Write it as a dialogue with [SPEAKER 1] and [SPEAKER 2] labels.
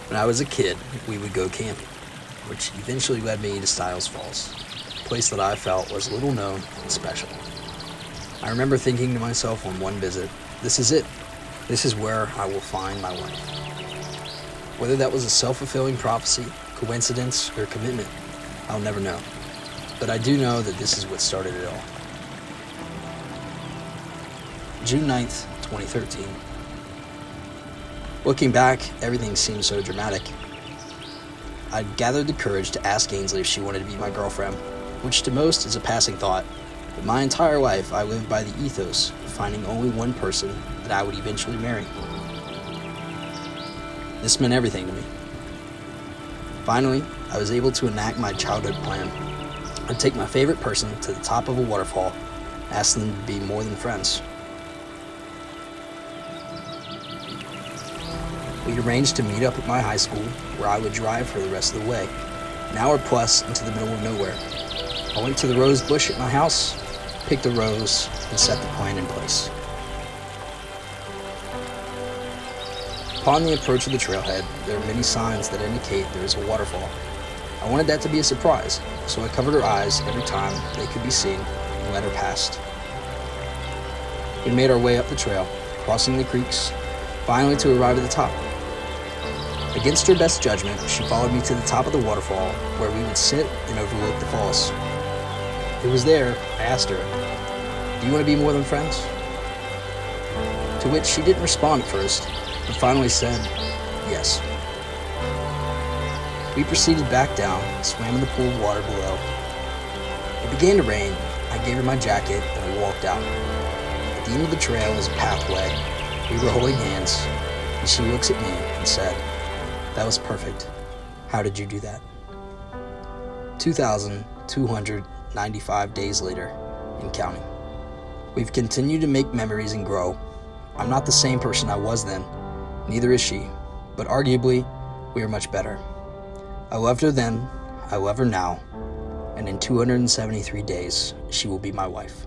[SPEAKER 1] When I was a kid, we would go camping, which eventually led me to Stiles Falls, a place that I felt was little known and special. I remember thinking to myself on one visit, this is it. This is where I will find my wife. Whether that was a self-fulfilling prophecy, coincidence, or commitment, I'll never know. But I do know that this is what started it all. June 9th, 2013. Looking back, everything seems so dramatic. I gathered the courage to ask Ainsley if she wanted to be my girlfriend, which to most is a passing thought, but my entire life I lived by the ethos of finding only one person that I would eventually marry. This meant everything to me. Finally, I was able to enact my childhood plan. I'd take my favorite person to the top of a waterfall, ask them to be more than friends. We arranged to meet up at my high school, where I would drive for the rest of the way, an hour plus into the middle of nowhere. I went to the rose bush at my house, picked a rose, and set the plan in place. Upon the approach of the trailhead, there are many signs that indicate there is a waterfall. I wanted that to be a surprise, so I covered her eyes every time they could be seen and let her past. We made our way up the trail, crossing the creeks, finally to arrive at the top. Against her best judgment, she followed me to the top of the waterfall, where we would sit and overlook the falls. It was there I asked her, "Do you want to be more than friends?" To which she didn't respond at first, but finally said, "Yes." We proceeded back down, swam in the pool of water below. It began to rain. I gave her my jacket, and we walked out. At the end of the trail was a pathway. We were holding hands, and she looks at me and said, "That was perfect. How did you do that?" 2,295 days later, and counting. We've continued to make memories and grow. I'm not the same person I was then, neither is she, but arguably, we are much better. I loved her then, I love her now, and in 273 days, she will be my wife.